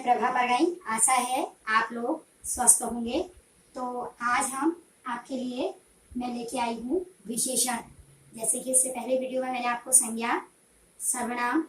मैं प्रभा बरगाई। आशा है आप लोग स्वस्थ होंगे। तो आज हम आपके लिए मैं लेके आई हूँ विशेषण। जैसे कि इससे पहले वीडियो में मैंने आपको संज्ञा, सर्वनाम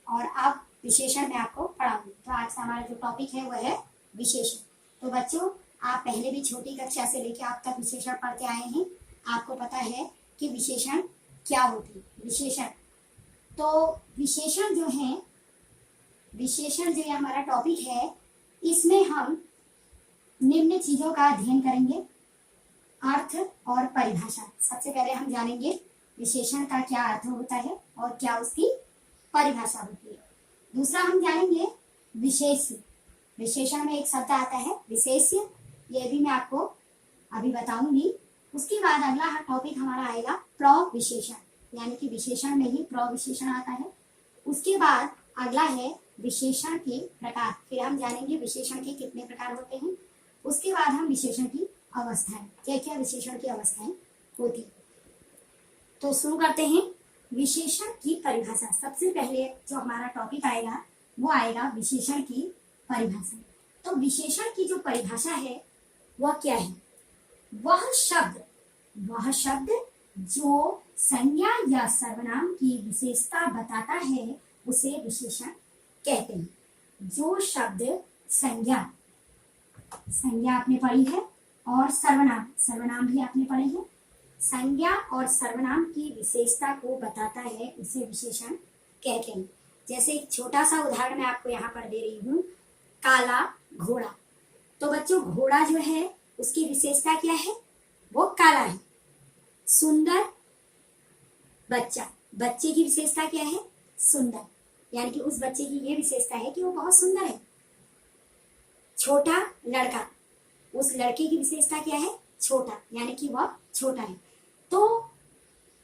और अब विशेषण में आपको पढ़ाऊंगी। तो आज का हमारा जो टॉपिक है वह है विशेषण। तो बच्चों, आप पहले भी छोटी कक्षा से लेकर आप तक विशेषण पढ़ते आए हैं। आपको पता है कि विशेषण क्या होती है। विशेषण विशेषण जो ये हमारा टॉपिक है, इसमें हम निम्न चीजों का अध्ययन करेंगे। अर्थ और परिभाषा। सबसे पहले हम जानेंगे विशेषण का क्या अर्थ होता है और क्या उसकी परिभाषा होती है। दूसरा हम जानेंगे विशेष्य। विशेषण में एक शब्द आता है विशेष्य, ये भी मैं आपको अभी बताऊंगी। उसके बाद अगला टॉपिक हमारा आएगा प्रविशेषण, यानी कि विशेषण में ही प्रविशेषण आता है। उसके बाद अगला है विशेषण के प्रकार। फिर हम जानेंगे विशेषण के कितने प्रकार होते हैं। उसके बाद हम विशेषण की अवस्थाएं, क्या क्या विशेषण की अवस्थाएं होती। तो शुरू करते हैं विशेषण की परिभाषा। सबसे पहले जो हमारा टॉपिक आएगा वो आएगा विशेषण की परिभाषा। तो विशेषण की जो परिभाषा है वह क्या है? वह शब्द जो संज्ञा या सर्वनाम की विशेषता बताता है उसे विशेषण कहते हैं। जो शब्द संज्ञा आपने पढ़ी है और सर्वनाम भी आपने पढ़े हैं। संज्ञा और सर्वनाम की विशेषता को बताता है उसे विशेषण कहते हैं। जैसे एक छोटा सा उदाहरण मैं आपको यहाँ पर दे रही हूँ, काला घोड़ा। तो बच्चों, घोड़ा जो है उसकी विशेषता क्या है? वो काला है। सुंदर बच्चे की विशेषता क्या है? सुंदर, यानी कि उस बच्चे की ये विशेषता है कि वो बहुत सुंदर है। छोटा लड़का, उस लड़के की विशेषता क्या है? छोटा, यानी कि वह छोटा है। तो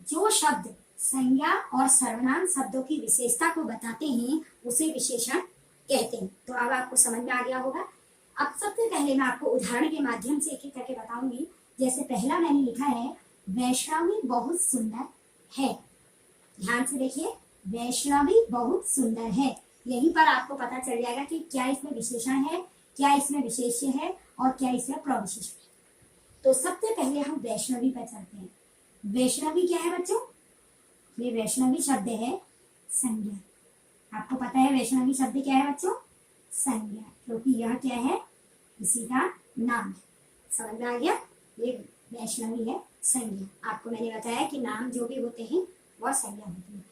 जो शब्द संज्ञा और सर्वनाम शब्दों की विशेषता को बताते हैं उसे विशेषण कहते हैं। तो अब आपको समझ में आ गया होगा। अब सबसे पहले मैं आपको उदाहरण के माध्यम से एक एक करके बताऊंगी। जैसे पहला मैंने लिखा है वैष्णवी बहुत सुंदर है। ध्यान से देखिए, वैष्णवी बहुत सुंदर है। यहीं पर आपको पता चल जाएगा कि क्या इसमें विशेषण है, क्या इसमें विशेष्य है और क्या इसमें प्रविशेषण है। तो सबसे पहले हम वैष्णवी पर चलते हैं। वैष्णवी क्या है बच्चों? ये वैष्णवी शब्द है संज्ञा। आपको पता है वैष्णवी शब्द क्या है बच्चों? संज्ञा, क्योंकि यह क्या है? किसी का नाम है। समझ में आ गया? ये वैष्णवी है संज्ञा। आपको मैंने बताया कि नाम जो भी होते हैं वह संज्ञा होती है।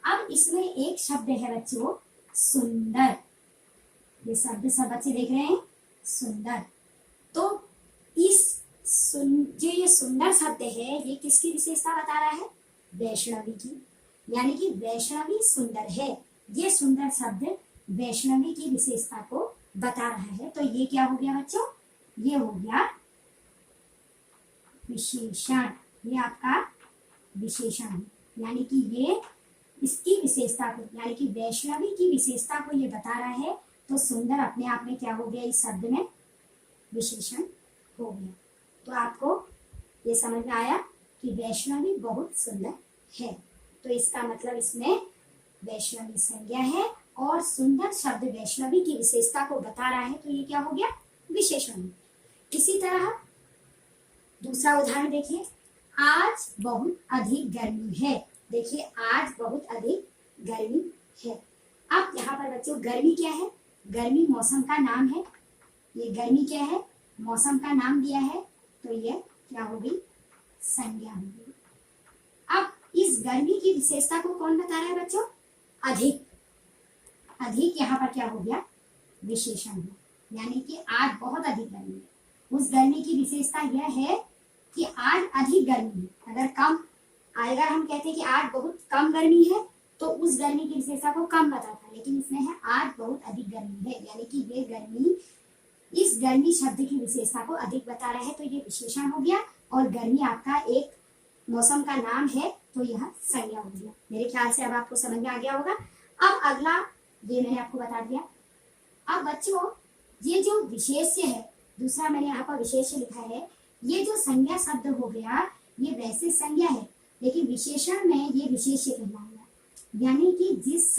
अब इसमें एक शब्द है बच्चों सुंदर। ये शब्द सब बच्चे देख रहे हैं, सुंदर। तो ये सुंदर शब्द है, ये किसकी विशेषता बता रहा है? वैष्णवी की, यानी कि वैष्णवी सुंदर है। ये सुंदर शब्द वैष्णवी की विशेषता को बता रहा है। तो ये क्या हो गया बच्चों? ये हो गया विशेषण। ये आपका विशेषण है, यानी कि ये इसकी विशेषता को, यानी कि वैष्णवी की विशेषता को ये बता रहा है। तो सुंदर अपने आप में क्या हो गया? इस शब्द में विशेषण हो गया। तो आपको ये समझ में आया कि वैष्णवी बहुत सुंदर है। तो इसका मतलब इसमें वैष्णवी संज्ञा है और सुंदर शब्द वैष्णवी की विशेषता को बता रहा है। तो ये क्या हो गया? विशेषण। इसी तरह दूसरा उदाहरण देखिए, आज बहुत अधिक गर्मी है। देखिए, आज बहुत अधिक गर्मी है। अब यहाँ पर बच्चों गर्मी क्या है? गर्मी मौसम का नाम है। ये गर्मी क्या है? मौसम का नाम दिया है। तो ये क्या होगी? संज्ञा होगी। अब इस गर्मी की विशेषता को कौन बता रहा है बच्चों? अधिक। अधिक यहाँ पर क्या हो गया? विशेषण है, यानी कि आज बहुत अधिक गर्मी है। उस गर्मी की विशेषता यह है कि आज अधिक गर्मी है। अगर हम कहते हैं कि आज बहुत कम गर्मी है तो उस गर्मी की विशेषता को कम बताता है, लेकिन इसमें है आज बहुत अधिक गर्मी है, यानी कि ये गर्मी, इस गर्मी शब्द की विशेषता को अधिक बता रहा है। तो ये विशेषण हो गया और गर्मी आपका एक मौसम का नाम है, तो यह संज्ञा हो गया। मेरे ख्याल से अब आपको समझ में आ गया होगा। अब अगला ये मैंने आपको बता दिया। अब बच्चों, ये जो विशेष्य है, दूसरा मैंने यहाँ पर विशेष्य लिखा है। ये जो संज्ञा शब्द हो गया, ये वैसे संज्ञा है, लेकिन विशेषण में ये विशेष्य कहलाएगा। यानी कि जिस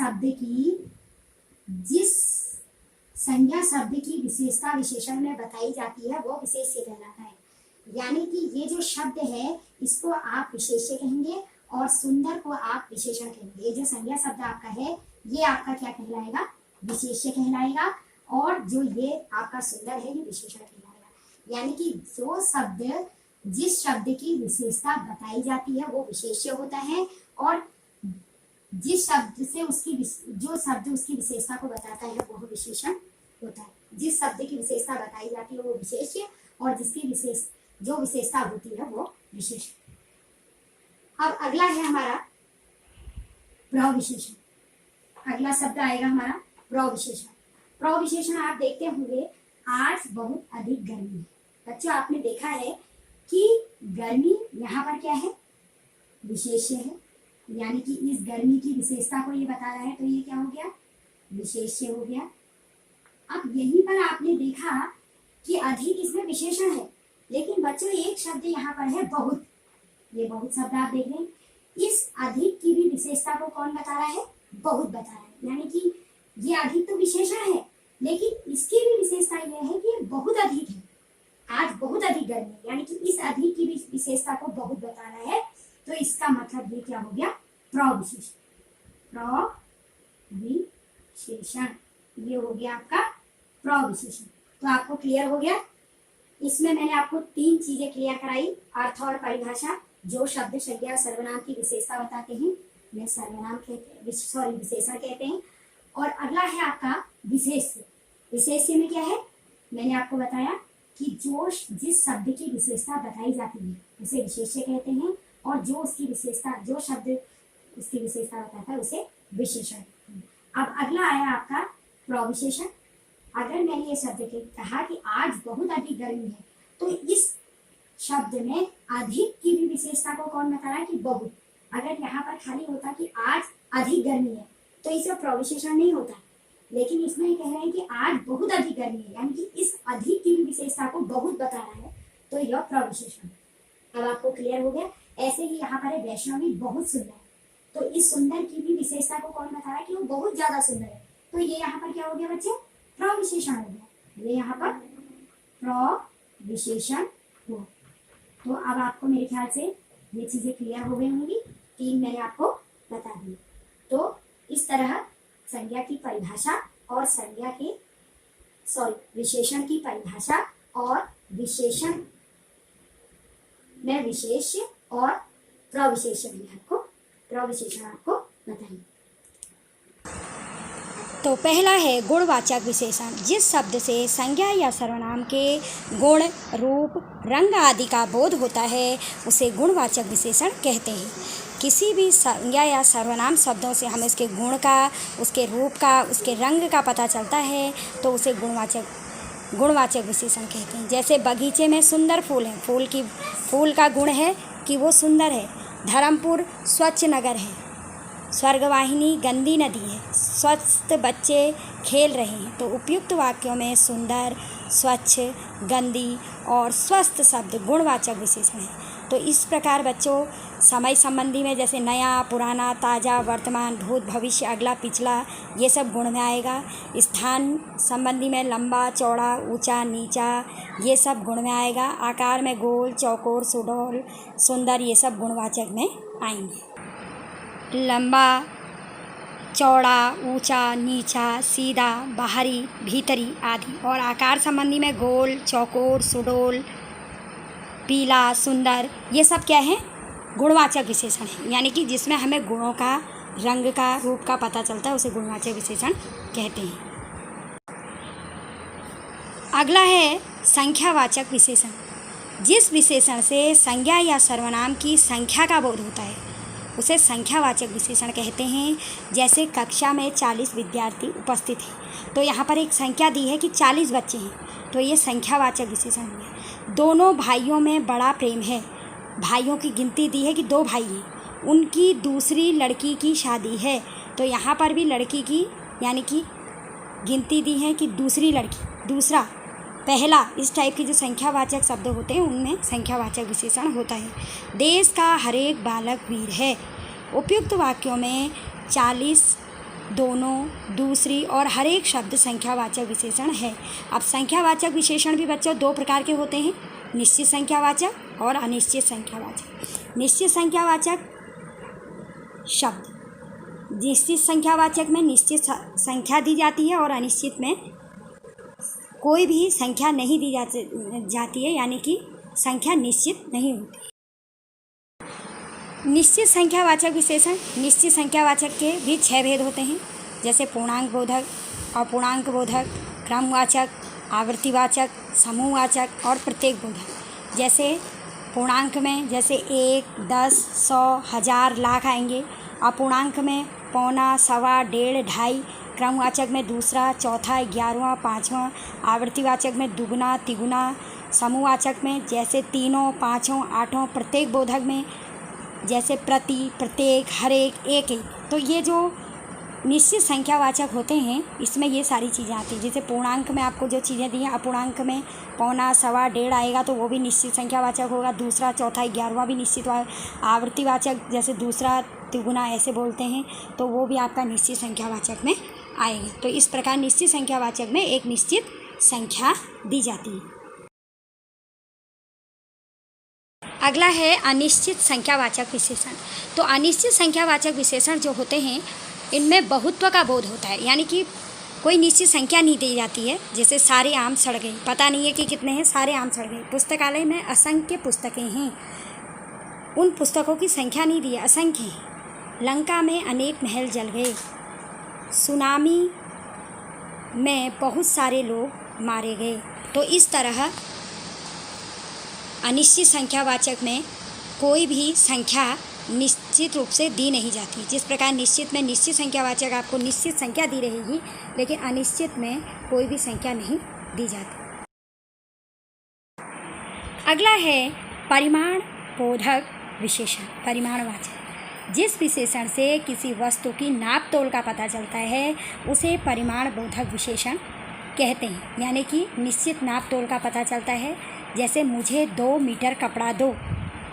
संज्ञा शब्द की विशेषता विशेषण में बताई जाती है वो विशेष्य कहलाता है। यानी कि ये जो शब्द है इसको आप विशेष्य कहेंगे और सुंदर को आप विशेषण कहेंगे। ये जो संज्ञा शब्द आपका है ये आपका क्या कहलाएगा, विशेष्य कहलाएगा, और जो ये आपका सुंदर है ये विशेषण कहलाएगा। यानी कि जो शब्द जिस शब्द की विशेषता बताई जाती है वो विशेष्य होता है, और जिस शब्द से उसकी जो शब्द उसकी विशेषता को बताता है वो विशेषण होता है। जिस शब्द की विशेषता बताई जाती है वो विशेष्य, और जिसकी जो विशेषता होती है वो विशेषण। अब अगला है हमारा प्रविशेषण। अगला शब्द आएगा हमारा प्रविशेषण। प्रविशेषण आप देखते होंगे आज बहुत अधिक गर्मी है। बच्चों आपने देखा है कि गर्मी यहाँ पर क्या है, विशेष्य है, यानी कि इस गर्मी की विशेषता को ये बता रहा है, तो ये क्या हो गया, विशेष्य हो गया। अब यहीं पर आपने देखा कि अधिक इसमें विशेषण है, लेकिन बच्चों एक शब्द यहाँ पर है बहुत। ये बहुत शब्द आप देख रहे हैं, इस अधिक की भी विशेषता को कौन बता रहा है, बहुत बता रहा है। यानी कि ये अधिक तो विशेषण है, लेकिन इसकी भी विशेषता यह है कि ये बहुत अधिक है, आज बहुत अधिक गर्मी है, यानी कि इस अधिक की भी विशेषता को बहुत बता रहा है। तो इसका मतलब ये क्या हो गया, प्रविशेषण। प्रविशेषण ये हो गया आपका प्रविशेषण। तो आपको क्लियर हो गया। इसमें मैंने आपको 3 चीजें क्लियर कराई, अर्थ और परिभाषा। जो शब्द संज्ञा सर्वनाम की विशेषता बताते हैं उन्हें सर्वनाम कहते हैं, विशेषण कहते हैं। और अगला है आपका विशेष्य। विशेष्य में क्या है, मैंने आपको बताया कि जो जिस शब्द की विशेषता बताई जाती है उसे विशेष्य कहते हैं, और जो उसकी विशेषता जो शब्द उसकी विशेषता बताता है उसे विशेषण। अब अगला आया आपका प्रविशेषण। अगर मैंने ये शब्द कहा कि आज बहुत अधिक गर्मी है, तो इस शब्द में अधिक की भी विशेषता को कौन बता रहा है कि बहुत। अगर यहाँ पर खाली होता कि आज अधिक गर्मी है तो इसमें प्रविशेषण नहीं होता, लेकिन इसमें ये कह रहे हैं कि आज बहुत अधिक गर्मी है, यानी कि इस अधिक की भी विशेषता को बहुत बता रहा है, तो यह प्रविशेषण। अब आपको क्लियर हो गया। ऐसे ही यहाँ पर वैष्णवी बहुत सुंदर है, तो इस सुंदर की भी विशेषता को कौन बता रहा है कि वो बहुत ज्यादा सुंदर है, तो ये यहाँ पर क्या हो गया बच्चे, प्रविशेषण हो गया। ये यहाँ पर प्रविशेषण हो। तो अब आपको मेरे ख्याल से ये चीजें क्लियर हो गई होंगी। 3 मैंने आपको बता दी। तो इस तरह संज्ञा की परिभाषा और विशेषण की परिभाषा और विशेषण में विशेष्य और प्रविशेषण आपको बताइए। तो पहला है गुणवाचक विशेषण। जिस शब्द से संज्ञा या सर्वनाम के गुण, रूप, रंग आदि का बोध होता है उसे गुणवाचक विशेषण कहते हैं। किसी भी संज्ञा या सर्वनाम शब्दों से हमें उसके गुण का, उसके रूप का, उसके रंग का पता चलता है तो उसे गुणवाचक विशेषण कहते हैं। जैसे बगीचे में सुंदर फूल हैं, फूल का गुण है कि वो सुंदर है। धर्मपुर स्वच्छ नगर है, स्वर्गवाहिनी गंदी नदी है, स्वस्थ बच्चे खेल रहे हैं। तो उपयुक्त वाक्यों में सुंदर, स्वच्छ, गंदी और स्वस्थ शब्द गुणवाचक विशेषण हैं। तो इस प्रकार बच्चों समय संबंधी में जैसे नया, पुराना, ताज़ा, वर्तमान, भूत, भविष्य, अगला, पिछला, ये सब गुण में आएगा। स्थान संबंधी में लंबा, चौड़ा, ऊंचा, नीचा, ये सब गुण में आएगा। आकार में गोल, चौकोर, सुडौल, सुंदर, ये सब गुणवाचक में आएंगे। लंबा, चौड़ा, ऊंचा, नीचा, सीधा, बाहरी, भीतरी आदि। और आकार संबंधी में गोल, चौकोर, सुडौल, पीला, सुंदर, ये सब क्या है, गुणवाचक विशेषण है। यानी कि जिसमें हमें गुणों का, रंग का, रूप का पता चलता है उसे गुणवाचक विशेषण कहते हैं। अगला है संख्यावाचक विशेषण। जिस विशेषण से संज्ञा या सर्वनाम की संख्या का बोध होता है उसे संख्यावाचक विशेषण कहते हैं। जैसे कक्षा में 40 विद्यार्थी उपस्थित हैं, तो यहाँ पर एक संख्या दी है कि 40 बच्चे हैं, तो ये संख्यावाचक विशेषण हुआ। दोनों भाइयों में बड़ा प्रेम है, भाइयों की गिनती दी है कि 2 भाई हैं, उनकी दूसरी लड़की की शादी है, तो यहाँ पर भी लड़की की यानी कि गिनती दी है कि दूसरी लड़की, दूसरा, पहला, इस टाइप की जो संख्यावाचक शब्द होते हैं उनमें संख्यावाचक विशेषण होता है। देश का हर एक बालक वीर है। उपयुक्त वाक्यों में 40 दोनों, दूसरी और हर एक शब्द संख्यावाचक विशेषण है। अब संख्यावाचक विशेषण भी बच्चों दो प्रकार के होते हैं, निश्चित संख्यावाचक और अनिश्चित संख्यावाचक। निश्चित संख्यावाचक शब्द, निश्चित संख्यावाचक में निश्चित संख्या दी जाती है और अनिश्चित में कोई भी संख्या नहीं दी जाती है, यानी कि संख्या निश्चित नहीं होती। निश्चित संख्यावाचक विशेषण, निश्चित संख्यावाचक के भी 6 भेद होते हैं, जैसे पूर्णांक बोधक, अपूर्णांक बोधक, क्रमवाचक, आवर्तीवाचक, समूहवाचक और प्रत्येक बोधक। जैसे पूर्णांक में जैसे 1, 10, 100, 1000, लाख आएंगे। अपूर्णांक में पौना, सवा, डेढ़, ढाई। क्रमवाचक में दूसरा, चौथा, 11वां, 5वां। आवर्तीवाचक में दुगुना, तिगुना। समूहवाचक में जैसे तीनों, पाँचों, आठों। प्रत्येक बोधक में जैसे प्रति, प्रत्येक, हर एक, एक एक। तो ये जो निश्चित संख्यावाचक होते हैं इसमें ये सारी चीज़ें आती हैं। जैसे पूर्णांक में आपको जो चीज़ें दी हैं, अपूर्णांक में पौना, सवा, डेढ़ आएगा तो वो भी निश्चित संख्यावाचक होगा। दूसरा, चौथा, 11वां भी निश्चित। आवर्तीवाचक जैसे दूसरा, तिगुना ऐसे बोलते हैं, तो वो भी आपका निश्चित संख्यावाचक में आएगा। तो इस प्रकार निश्चित संख्यावाचक में एक निश्चित संख्या दी जाती है। अगला है अनिश्चित संख्यावाचक विशेषण। तो अनिश्चित संख्यावाचक विशेषण जो होते हैं इनमें बहुत्व का बोध होता है, यानी कि कोई निश्चित संख्या नहीं दी जाती है। जैसे सारे आम सड़ गए, पता नहीं है कि कितने हैं, सारे आम सड़ गए। पुस्तकालय में असंख्य पुस्तकें हैं, उन पुस्तकों की संख्या नहीं दी है, असंख्य हैं। लंका में अनेक महल जल गए। सुनामी में बहुत सारे लोग मारे गए। तो इस तरह अनिश्चित संख्यावाचक में कोई भी संख्या निश्चित रूप से दी नहीं जाती। जिस प्रकार निश्चित में निश्चित संख्यावाचक आपको निश्चित संख्या दी रहेगी, लेकिन अनिश्चित में कोई भी संख्या नहीं दी जाती। अगला है परिमाण बोधक विशेषण, परिमाणवाचक। जिस विशेषण से किसी वस्तु की नाप तोल का पता चलता है उसे परिमाण बोधक विशेषण कहते हैं। यानी कि निश्चित नाप तोल का पता चलता है। जैसे मुझे 2 मीटर कपड़ा दो,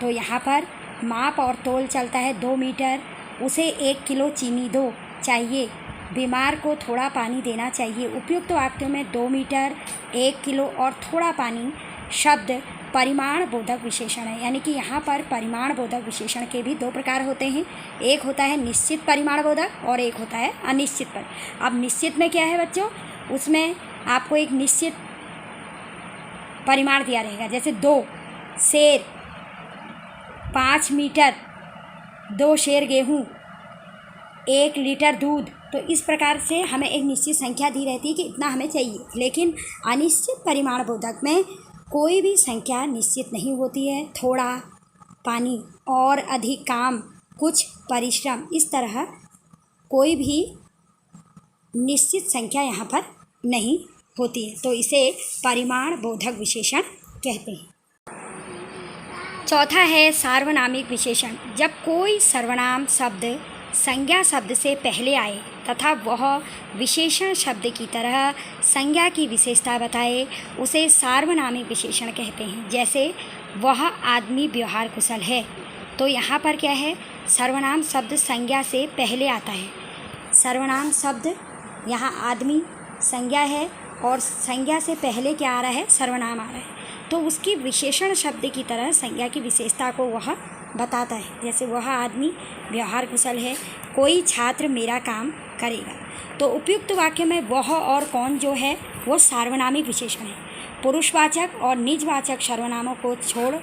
तो यहाँ पर माप और तोल चलता है 2 मीटर। उसे 1 किलो चीनी दो चाहिए। बीमार को थोड़ा पानी देना चाहिए। उपयुक्त वाक्यों में 2 मीटर, 1 किलो और थोड़ा पानी शब्द परिमाण बोधक विशेषण है। यानी कि यहाँ पर परिमाण बोधक विशेषण के भी 2 प्रकार होते हैं। एक होता है निश्चित परिमाण बोधक और एक होता है अनिश्चित पर। अब निश्चित में क्या है बच्चों, उसमें आपको एक निश्चित परिमाण दिया रहेगा। जैसे 2 शेर, 5 मीटर, 2 शेर गेहूँ, 1 लीटर दूध। तो इस प्रकार से हमें एक निश्चित संख्या दी रहती है कि इतना हमें चाहिए। लेकिन अनिश्चित परिमाण बोधक में कोई भी संख्या निश्चित नहीं होती है। थोड़ा पानी और अधिक काम, कुछ परिश्रम, इस तरह कोई भी निश्चित संख्या यहाँ पर नहीं होती है। तो इसे परिमाण बोधक विशेषण कहते हैं। चौथा है सार्वनामिक विशेषण। जब कोई सर्वनाम शब्द संज्ञा शब्द से पहले आए तथा वह विशेषण शब्द की तरह संज्ञा की विशेषता बताए, उसे सार्वनामिक विशेषण कहते हैं। जैसे वह आदमी व्यवहार कुशल है। तो यहाँ पर क्या है, सर्वनाम शब्द संज्ञा से पहले आता है। सर्वनाम शब्द यहाँ आदमी संज्ञा है और संज्ञा से पहले क्या आ रहा है, सर्वनाम आ रहा है। तो उसकी विशेषण शब्द की तरह संज्ञा की विशेषता को वह बताता है। जैसे वह आदमी व्यवहार कुशल है, कोई छात्र मेरा काम करेगा। तो उपयुक्त वाक्य में वह और कौन जो है वो सार्वनामिक विशेषण है। पुरुषवाचक और निजवाचक सर्वनामों को छोड़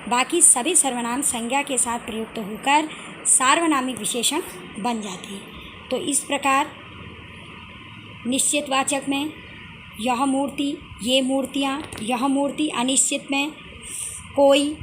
बाकी सभी सर्वनाम संज्ञा के साथ प्रयुक्त होकर सार्वनामिक विशेषण बन जाते हैं। तो इस प्रकार निश्चितवाचक में यह मूर्ति, ये मूर्तियाँ, यह मूर्ति। अनिश्चित में कोई